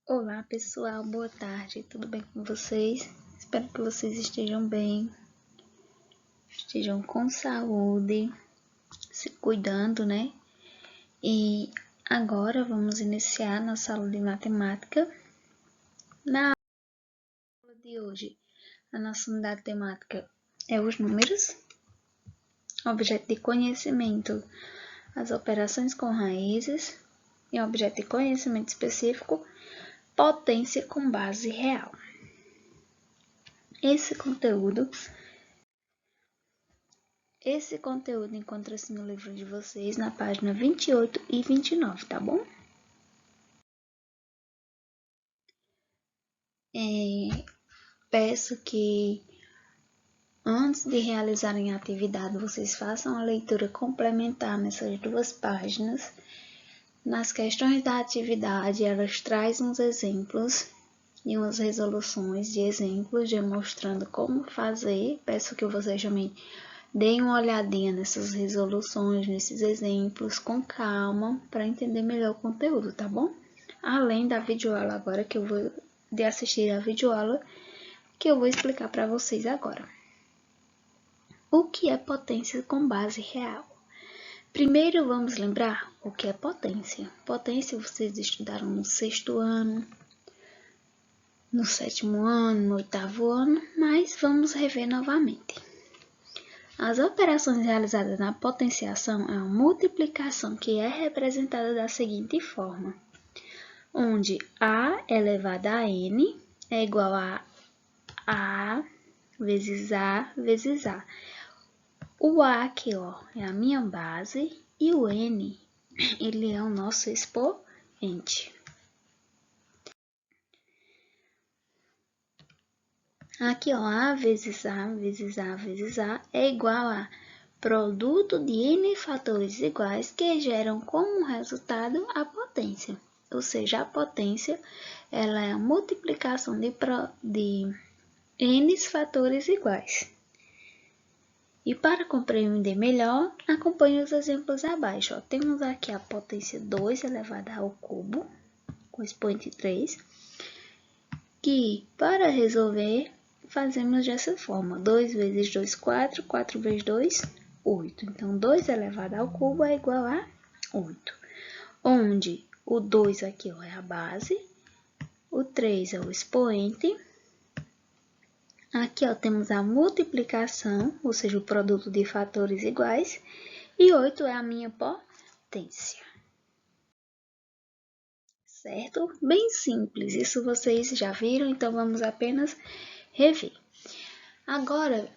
Olá pessoal, boa tarde, tudo bem com vocês? Espero que vocês estejam bem, estejam com saúde, se cuidando, né? E agora vamos iniciar nossa aula de matemática. Na aula de hoje, a nossa unidade temática é os números, objeto de conhecimento, as operações com raízes e objeto de conhecimento específico, potência com base real. Esse conteúdo encontra-se no livro de vocês na página 28 e 29, tá bom? Peço que antes de realizarem a atividade, vocês façam a leitura complementar nessas duas páginas. Nas questões da atividade, elas trazem uns exemplos e umas resoluções de exemplos, demonstrando como fazer. Peço que vocês também deem uma olhadinha nessas resoluções, nesses exemplos, com calma, para entender melhor o conteúdo, tá bom? Além da videoaula agora, de assistir a videoaula, que eu vou explicar para vocês agora. O que é potência com base real? Primeiro, vamos lembrar o que é potência. Potência vocês estudaram no 6º ano, no 7º ano, no 8º ano, mas vamos rever novamente. As operações realizadas na potenciação é uma multiplicação que é representada da seguinte forma, onde A elevado a N é igual a A vezes A vezes A. O A aqui, ó, é a minha base e o N, ele é o nosso expoente. Aqui, ó, A vezes A vezes A vezes A é igual a produto de N fatores iguais que geram como resultado a potência. Ou seja, a potência ela é a multiplicação de N fatores iguais. E para compreender melhor, acompanhe os exemplos abaixo. Ó. Temos aqui a potência 2 elevada ao cubo, com expoente 3, que para resolver fazemos dessa forma. 2 vezes 2, 4, 4 vezes 2, 8. Então, 2 elevado ao cubo é igual a 8. Onde o 2 aqui ó, é a base, o 3 é o expoente. Aqui ó, temos a multiplicação, ou seja, o produto de fatores iguais. E 8 é a minha potência. Certo? Bem simples, isso vocês já viram, então vamos apenas rever. Agora,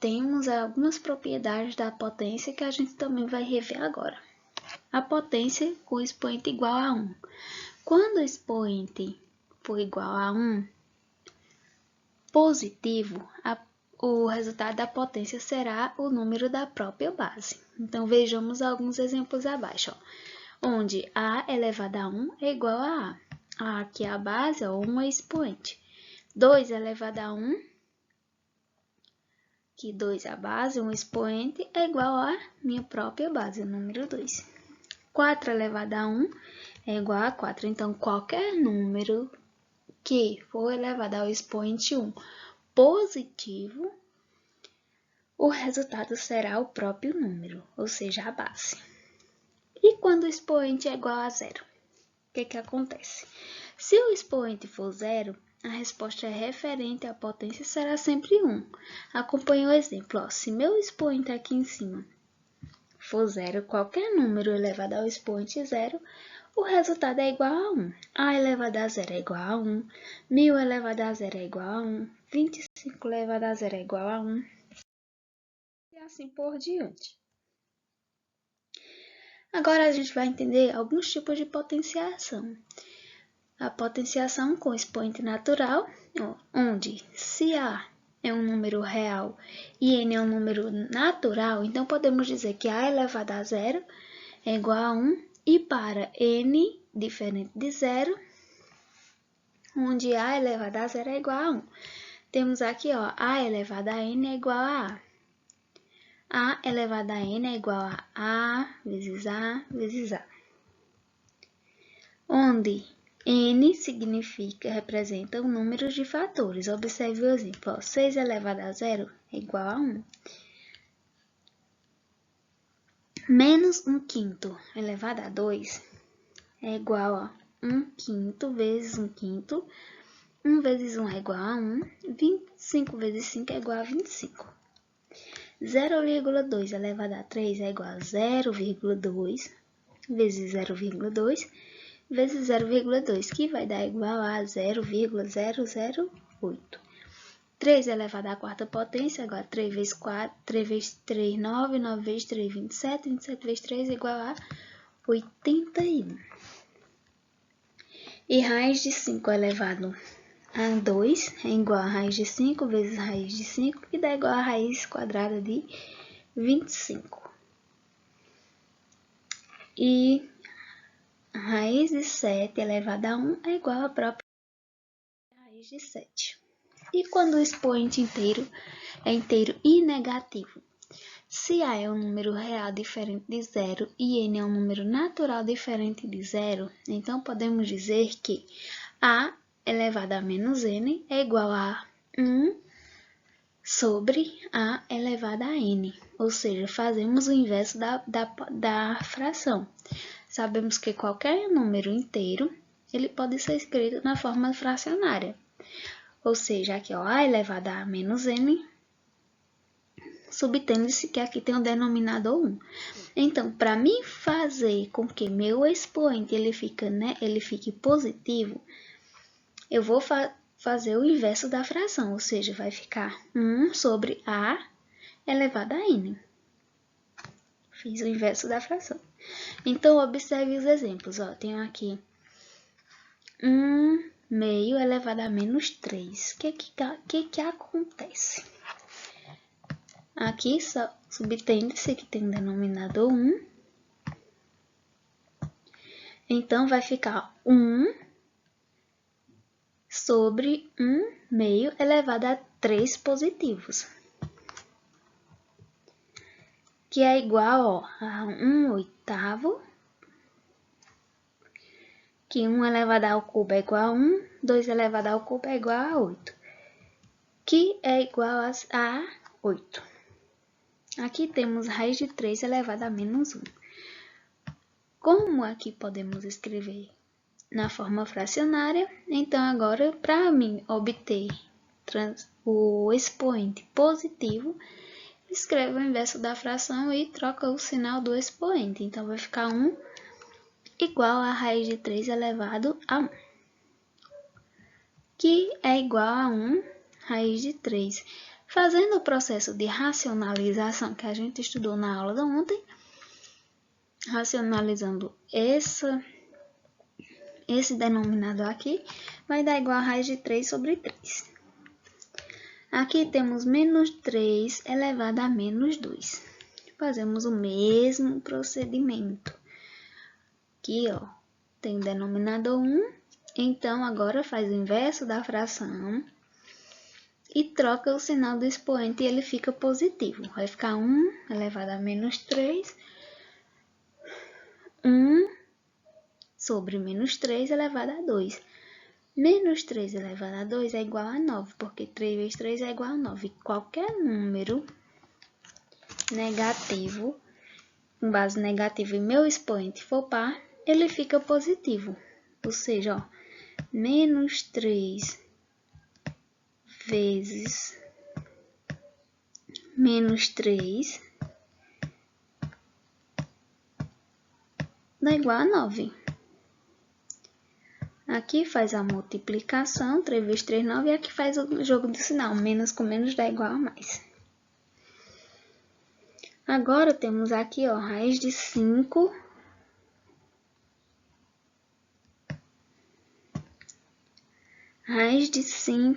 temos algumas propriedades da potência que a gente também vai rever agora. A potência com expoente igual a 1. Quando o expoente for igual a 1, positivo, o resultado da potência será o número da própria base. Então, vejamos alguns exemplos abaixo, ó, onde A elevado a 1 é igual a A. A aqui é a base, ó, 1 é expoente. 2 elevado a 1, que 2 é a base, 1 expoente, é igual a minha própria base, o número 2. 4 elevado a 1 é igual a 4. Então, qualquer número que for elevado ao expoente 1 positivo, o resultado será o próprio número, ou seja, a base. E quando o expoente é igual a 0? O que acontece? Se o expoente for 0, a resposta referente à potência será sempre 1. Acompanhe o exemplo. Ó. Se meu expoente aqui em cima for 0, qualquer número elevado ao expoente 0, o resultado é igual a 1. A elevado a 0 é igual a 1. 1000 elevado a 0 é igual a 1. 25 elevado a 0 é igual a 1. E assim por diante. Agora a gente vai entender alguns tipos de potenciação. A potenciação com expoente natural, onde se A é um número real e N é um número natural, então podemos dizer que A elevado a 0 é igual a 1, e para N diferente de 0, onde A elevado a 0 é igual a 1. Temos aqui, ó, A elevado a N é igual a A. A elevado a N é igual a vezes A vezes A. Onde N representa o número de fatores. Observe o exemplo. 6 elevado a 0 é igual a 1. Menos 1/5 elevado a 2 é igual a 1/5 vezes 1/5. 1 vezes 1 é igual a 1. 25 vezes 5 é igual a 25. 0,2 elevado a 3 é igual a 0,2 vezes 0,2 vezes 0,2, que vai dar igual a 0,008. 3 elevado à quarta potência é igual a 3 vezes 4, 3 vezes 3, 9, 9 vezes 3, 27, 27 vezes 3 é igual a 81. E raiz de 5 elevado a 2 é igual a raiz de 5 vezes raiz de 5, que dá igual a raiz quadrada de 25. E raiz de 7 elevado a 1 é igual à própria raiz de 7. E quando o expoente inteiro é inteiro e negativo? Se A é um número real diferente de zero e N é um número natural diferente de zero, então podemos dizer que A elevado a menos N é igual a 1 sobre A elevado a N. Ou seja, fazemos o inverso da fração. Sabemos que qualquer número inteiro ele pode ser escrito na forma fracionária. Ou seja, aqui ó, A elevado a menos N, subtende-se que aqui tem o denominador 1. Então, para mim fazer com que meu expoente ele fique positivo, eu vou fazer o inverso da fração, ou seja, vai ficar 1 sobre A elevado a N. Fiz o inverso da fração. Então, observe os exemplos. Ó, tenho aqui 1 meio elevado a menos 3. O que acontece? Aqui só subtende-se que tem denominador 1. Então, vai ficar 1 sobre 1 meio elevado a 3 positivos. Que é igual ó, a 1/8. Que 1 elevado ao cubo é igual a 1. 2 elevado ao cubo é igual a 8. Que é igual a 8. Aqui temos raiz de 3 elevado a menos 1. Como aqui podemos escrever na forma fracionária, então agora para mim obter o expoente positivo, escreva o inverso da fração e troca o sinal do expoente. Então vai ficar 1 igual a raiz de 3 elevado a 1, que é igual a 1 raiz de 3. Fazendo o processo de racionalização que a gente estudou na aula de ontem, racionalizando esse denominador aqui, vai dar igual a raiz de 3 sobre 3. Aqui temos menos 3 elevado a menos 2. Fazemos o mesmo procedimento. Aqui, ó, tem o denominador 1, então agora faz o inverso da fração e troca o sinal do expoente e ele fica positivo. Vai ficar 1 elevado a menos 3, 1 sobre menos 3 elevado a 2. Menos 3 elevado a 2 é igual a 9, porque 3 vezes 3 é igual a 9. Qualquer número negativo, com base negativa e meu expoente for par, ele fica positivo. Ou seja, ó, menos 3 vezes menos 3 dá igual a 9. Aqui faz a multiplicação, 3 vezes 3, 9, e aqui faz o jogo do sinal, menos com menos dá igual a mais. Agora temos aqui, ó, raiz de 5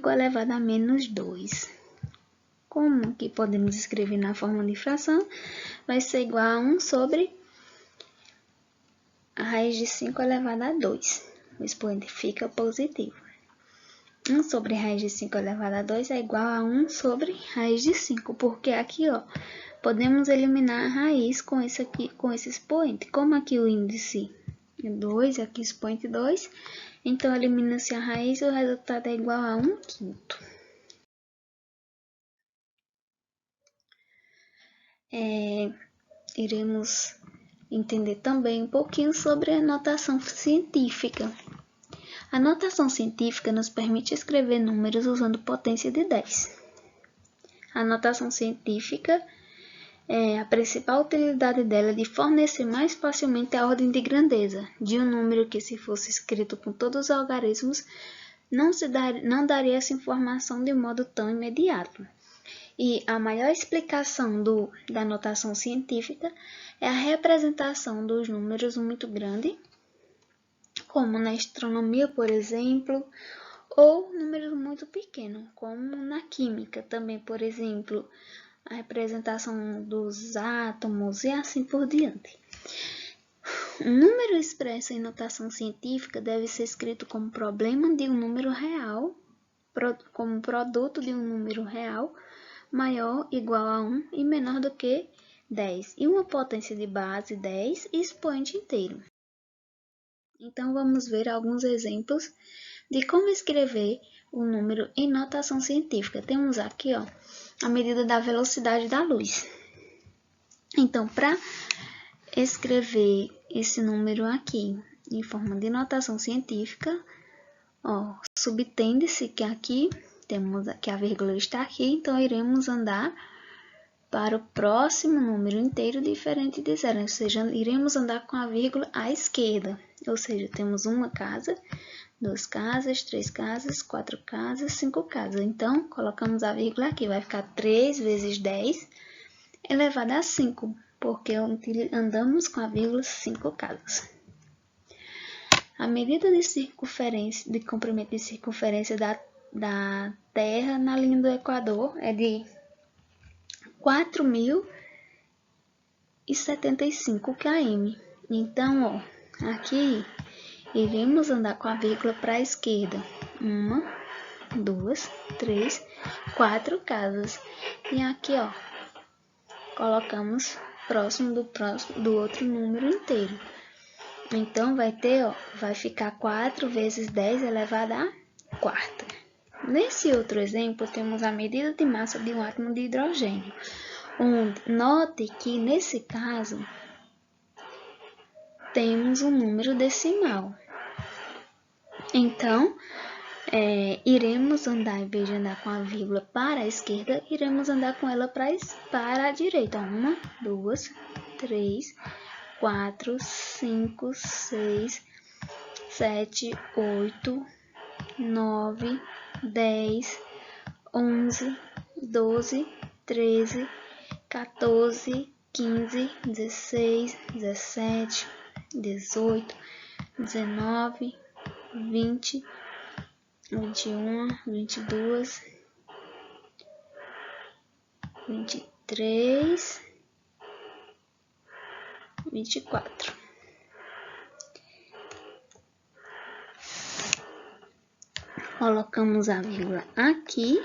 elevado a menos 2. Como que podemos escrever na forma de fração? Vai ser igual a 1 sobre a raiz de 5 elevado a 2. O expoente fica positivo. 1 sobre raiz de 5 elevado a 2 é igual a 1 sobre raiz de 5, porque aqui, ó, podemos eliminar a raiz com esse expoente. Como aqui o índice 2, aqui expoente 2. Então, elimina-se a raiz e o resultado é igual a 1/5. Iremos entender também um pouquinho sobre a notação científica. A notação científica nos permite escrever números usando potência de 10. A notação científica, a principal utilidade dela é de fornecer mais facilmente a ordem de grandeza de um número que, se fosse escrito com todos os algarismos, não daria essa informação de modo tão imediato. E a maior explicação da notação científica é a representação dos números muito grande, como na astronomia, por exemplo, ou números muito pequenos, como na química também, por exemplo, a representação dos átomos e assim por diante. Um número expresso em notação científica deve ser escrito como problema de um número real, como produto de um número real, maior, igual a 1 e menor do que 10, e uma potência de base 10 e expoente inteiro. Então, vamos ver alguns exemplos de como escrever o número em notação científica. Temos aqui a medida da velocidade da luz. Então, para escrever esse número aqui em forma de notação científica, subtende-se que aqui temos que a vírgula está aqui, então iremos andar para o próximo número inteiro diferente de 0, ou seja, iremos andar com a vírgula à esquerda, ou seja, temos uma casa, 2 casas, 3 casas, 4 casas, 5 casas. Então, colocamos a vírgula aqui, vai ficar 3 vezes 10 elevado a 5, porque andamos com a vírgula 5 casas. A medida de comprimento de circunferência da Terra na linha do Equador é de 4.075 km. Então, aqui iremos andar com a vírgula para a esquerda. 1, 2, 3, 4 casas. E aqui, colocamos próximo do outro número inteiro. Então, vai ficar 4 vezes 10 elevado à quarta. Nesse outro exemplo, temos a medida de massa de um átomo de hidrogênio. Note que, nesse caso, temos um número decimal. Então, iremos andar, em vez de andar com a vírgula para a esquerda, iremos andar com ela para a direita. 1, 2, 3, 4, 5, 6, 7, 8, 9, 10, 11, 12, 13, 14, 15, 16, 17, 18, 19, 20, 21, 22, 23, 24. Colocamos a vírgula aqui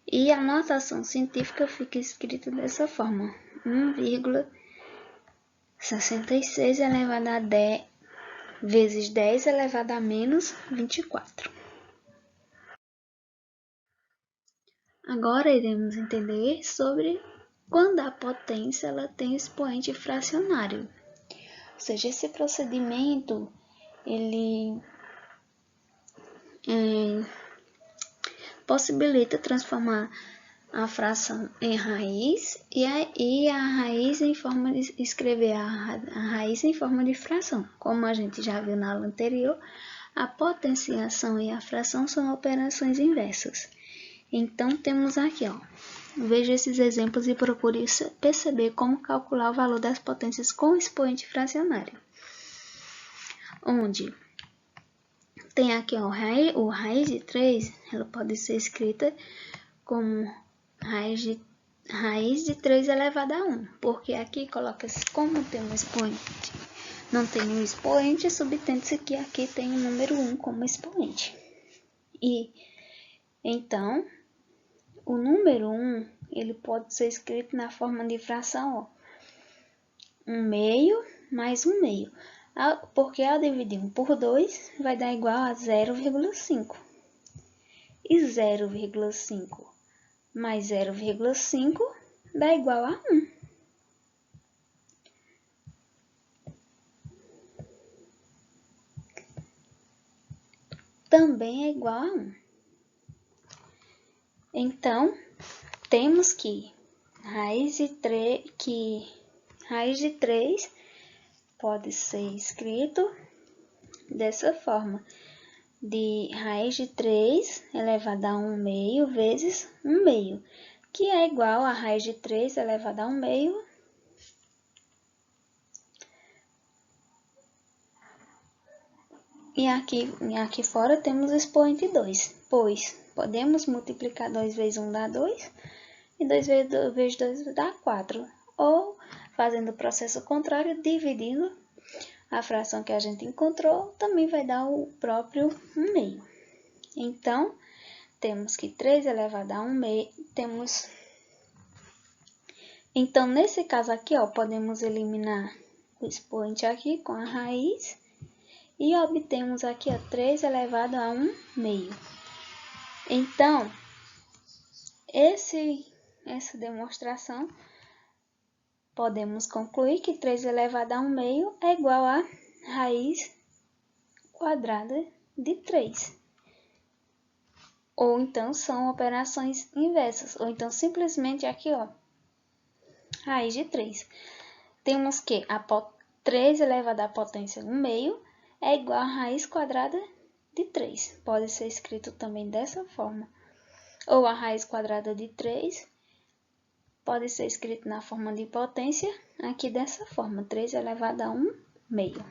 e a notação científica fica escrita dessa forma: 1,66 elevado a 10 vezes 10 elevado a menos 24. Agora iremos entender sobre quando a potência ela tem expoente fracionário. Ou seja, esse procedimento ele possibilita transformar a fração em raiz e a raiz em forma de escrever a raiz em forma de fração. Como a gente já viu na aula anterior, a potenciação e a fração são operações inversas. Então, temos aqui, veja esses exemplos e procure perceber como calcular o valor das potências com expoente fracionário. Onde tem aqui, o raiz de 3, ela pode ser escrita como raiz de 3 elevado a 1, porque aqui coloca-se como tem um expoente. Não tem um expoente, subtende-se que aqui tem o número 1 como expoente. E, então, o número 1, ele pode ser escrito na forma de fração, 1/2 mais 1/2. porque ao dividir 1 por 2, vai dar igual a 0,5. E 0,5 mais 0,5 dá igual a 1. Também é igual a 1. Então, temos que raiz de 3 pode ser escrito dessa forma, de raiz de 3 elevada a 1 meio vezes 1 meio, que é igual a raiz de 3 elevada a 1 meio e aqui fora temos o expoente 2, pois podemos multiplicar 2 vezes 1 dá 2 e 2 vezes 2 dá 4, ou fazendo o processo contrário, dividindo a fração que a gente encontrou, também vai dar o próprio 1 meio. Então, temos que 3 elevado a 1 meio, Então, nesse caso aqui, ó, podemos eliminar o expoente aqui com a raiz e obtemos aqui, ó, 3 elevado a 1 meio. Então, essa demonstração, podemos concluir que 3 elevado a 1 meio é igual a raiz quadrada de 3. Ou então são operações inversas, ou então simplesmente aqui, ó, raiz de 3. Temos que 3 elevado à potência 1 meio é igual a raiz quadrada de 3. Pode ser escrito também dessa forma. Ou a raiz quadrada de 3 pode ser escrito na forma de potência, aqui dessa forma, 3 elevado a 1 meio.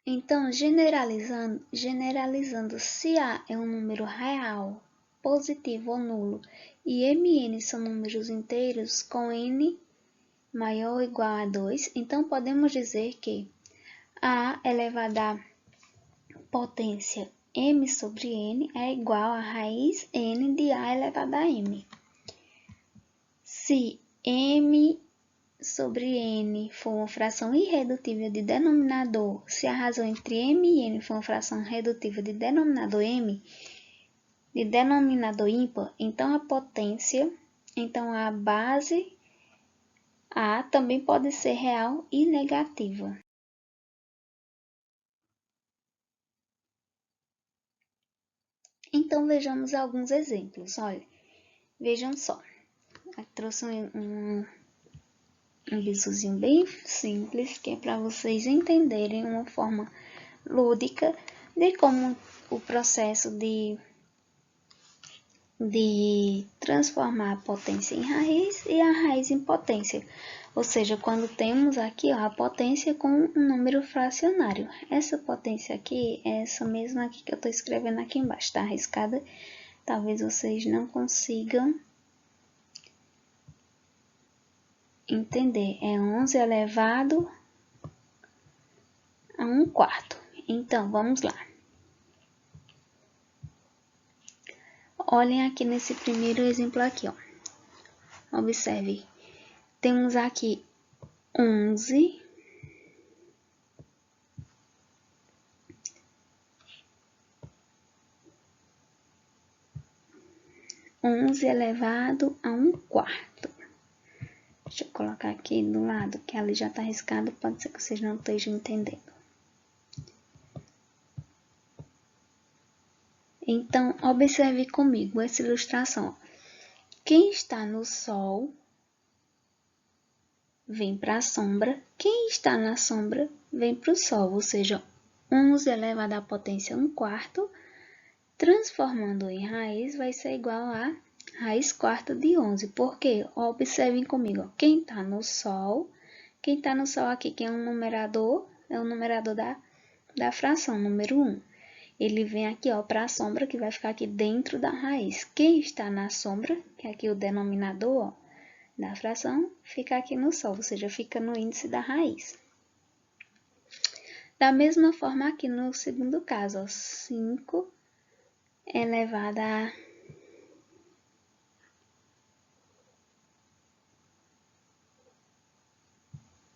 Então, generalizando, se A é um número real, positivo ou nulo, e Mn são números inteiros com n maior ou igual a 2, então podemos dizer que A elevado à potência m sobre n é igual a raiz n de A elevado a m. Se m sobre n for uma fração irredutível de denominador, se a razão entre m e n for uma fração redutível de denominador m, de denominador ímpar, então a potência, então a base A também pode ser real e negativa. Então vejamos alguns exemplos. Olha, vejam só. Eu trouxe um bizuzinho bem simples, que é para vocês entenderem uma forma lúdica de como o processo de transformar a potência em raiz e a raiz em potência. Ou seja, quando temos aqui, ó, a potência com um número fracionário. Essa potência aqui é essa mesma aqui que eu estou escrevendo aqui embaixo, tá arriscada? Talvez vocês não consigam entender. É 11 elevado a 1 quarto. Então, vamos lá. Olhem aqui nesse primeiro exemplo aqui, ó. Observe. Temos aqui 11 elevado a 1 quarto. Deixa eu colocar aqui do lado, que ali já está riscado, pode ser que vocês não estejam entendendo. Então, observe comigo essa ilustração. Quem está no sol vem para a sombra, quem está na sombra vem para o sol, ou seja, 11 elevado à potência 1 quarto, transformando em raiz, vai ser igual a raiz quarta de 11. Por quê? Observem comigo, ó. Quem está no sol aqui, que é um numerador, é o numerador da fração, número 1. Ele vem aqui, ó, para a sombra, que vai ficar aqui dentro da raiz. Quem está na sombra, que é aqui o denominador, ó, da fração, fica aqui no sol, ou seja, fica no índice da raiz. Da mesma forma aqui no segundo caso, ó, 5 elevado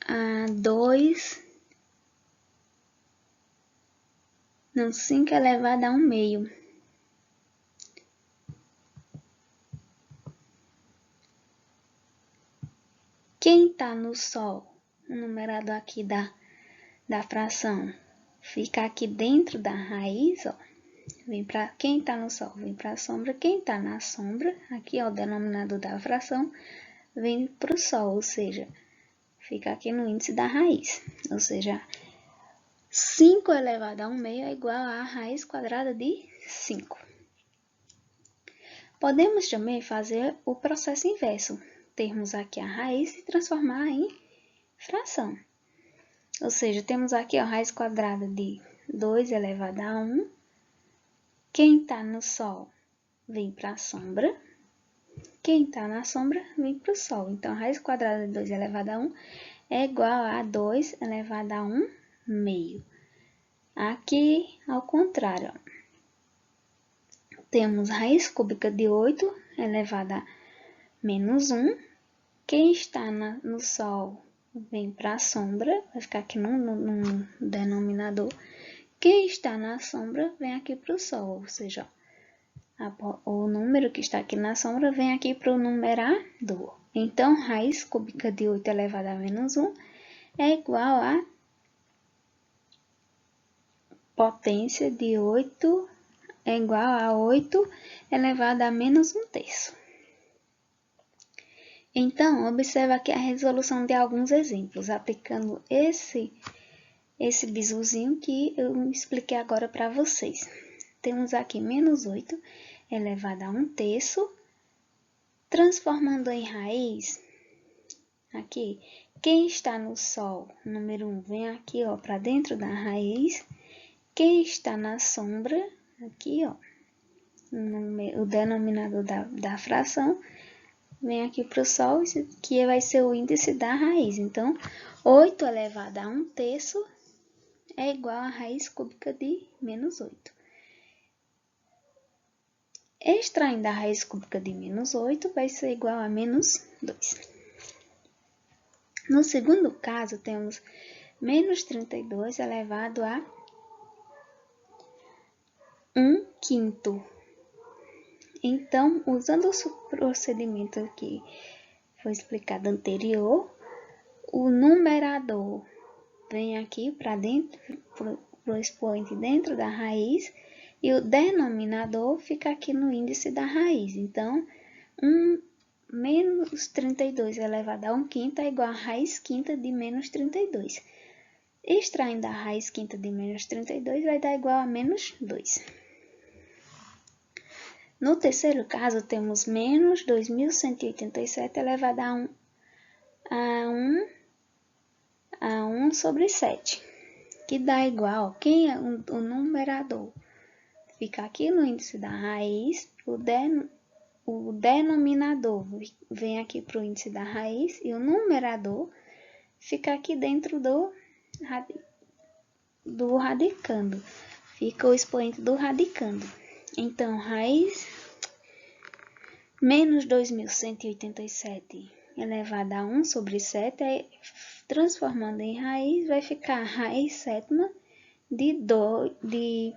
a 2, não, 5 elevado a 1 meio. Quem está no sol, o numerador aqui da fração, fica aqui dentro da raiz, ó. Vem para quem está no sol, vem para a sombra. Quem está na sombra, aqui ó, o denominador da fração, vem para o sol, ou seja, fica aqui no índice da raiz. Ou seja, 5 elevado a 1 meio é igual a raiz quadrada de 5. Podemos também fazer o processo inverso. Termos aqui a raiz e transformar em fração. Ou seja, temos aqui a raiz quadrada de 2 elevado a 1. Quem está no sol vem para a sombra. Quem está na sombra vem para o sol. Então, a raiz quadrada de 2 elevado a 1 é igual a 2 elevado a 1 meio. Aqui, ao contrário, ó. Temos raiz cúbica de 8 elevada a menos 1. Quem está no sol vem para a sombra, vai ficar aqui no denominador. Quem está na sombra vem aqui para o sol, ou seja, o número que está aqui na sombra vem aqui para o numerador. Então, raiz cúbica de 8 elevada a menos 1 é igual a potência de 8 é igual a 8 elevado a menos 1/3. Então, observa aqui a resolução de alguns exemplos, aplicando esse bizuzinho que eu expliquei agora para vocês. Temos aqui menos 8 elevado a 1/3, transformando em raiz, aqui, quem está no sol, número 1, vem aqui para dentro da raiz. Quem está na sombra, aqui, ó, o denominador da fração, vem aqui para o sol, que vai ser o índice da raiz. Então, 8 elevado a 1/3 é igual a raiz cúbica de menos 8. Extraindo a raiz cúbica de menos 8, vai ser igual a menos 2. No segundo caso, temos menos 32 elevado a 1/5. Então, usando o procedimento que foi explicado anterior, o numerador vem aqui para dentro, para o expoente dentro da raiz, e o denominador fica aqui no índice da raiz. Então, menos 32 elevado a 1/5 é igual a raiz quinta de menos 32. Extraindo a raiz quinta de menos 32 vai dar igual a menos 2. No terceiro caso, temos menos 2.187 elevado a 1 sobre 7, que dá igual, quem é o numerador? Fica aqui no índice da raiz, o denominador vem aqui para o índice da raiz e o numerador fica aqui dentro do radicando, fica o expoente do radicando. Então, raiz menos 2.187 elevado a 1 sobre 7, transformando em raiz, vai ficar a raiz sétima de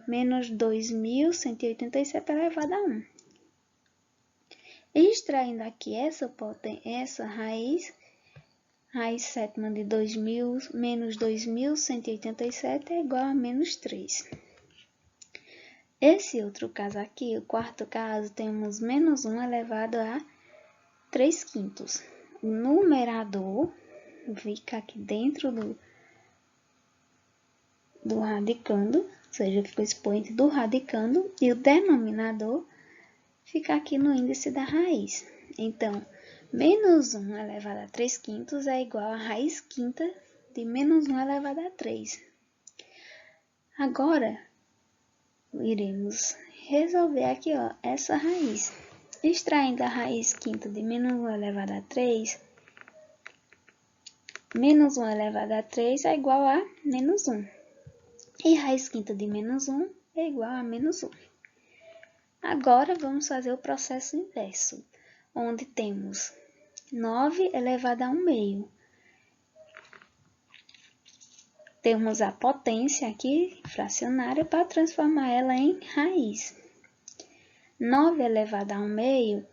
menos 2.187 elevado a 1. Extraindo aqui essa raiz sétima de menos 2.187 é igual a menos 3. Esse outro caso aqui, o quarto caso, temos menos 1 elevado a 3/5. O numerador fica aqui dentro do radicando, ou seja, fica o expoente do radicando, e o denominador fica aqui no índice da raiz. Então, menos 1 elevado a 3/5 é igual a raiz quinta de menos 1 elevado a 3. Agora, iremos resolver aqui, ó, essa raiz. Extraindo a raiz quinta de menos 1 elevado a 3, menos 1 elevado a 3 é igual a menos 1. E raiz quinta de menos 1 é igual a menos 1. Agora, vamos fazer o processo inverso, onde temos 9 elevado a 1 meio. temos a potência aqui, fracionária, para transformar ela em raiz. 9 elevado ao meio,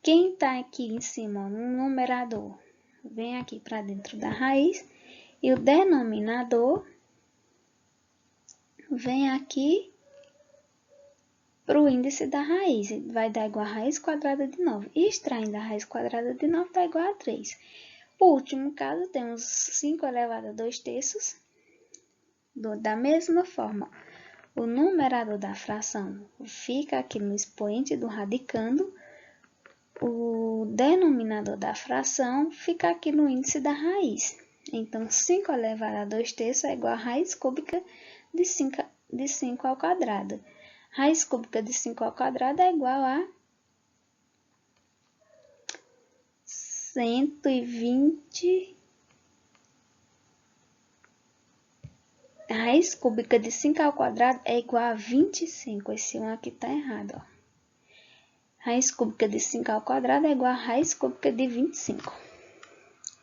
quem está aqui em cima, no numerador, vem aqui para dentro da raiz, e o denominador vem aqui para o índice da raiz, vai dar igual a raiz quadrada de 9. E extraindo a raiz quadrada de 9 dá igual a 3. O último caso, temos 5 elevado a 2 terços. Da mesma forma, o numerador da fração fica aqui no expoente do radicando, o denominador da fração fica aqui no índice da raiz. Então, 5 elevado a 2 terços é igual a raiz cúbica de 5 ao quadrado. Raiz cúbica de 5 ao quadrado é igual a 120. A raiz cúbica de 5 ao quadrado é igual a 25. Esse 1 aqui está errado, ó. Raiz cúbica de 5 ao quadrado é igual a raiz cúbica de 25.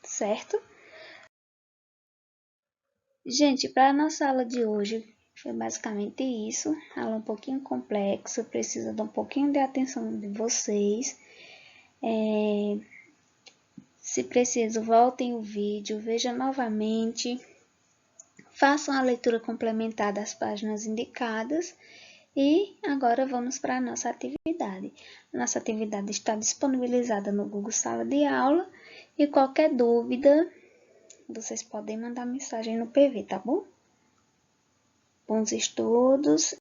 Certo? Gente, para a nossa aula de hoje, foi basicamente isso. Aula um pouquinho complexa, precisa de um pouquinho de atenção de vocês. Se preciso, voltem o vídeo, vejam novamente. Façam a leitura complementar das páginas indicadas. E agora vamos para a nossa atividade. A nossa atividade está disponibilizada no Google Sala de Aula. E qualquer dúvida, vocês podem mandar mensagem no PV, tá bom? Bons estudos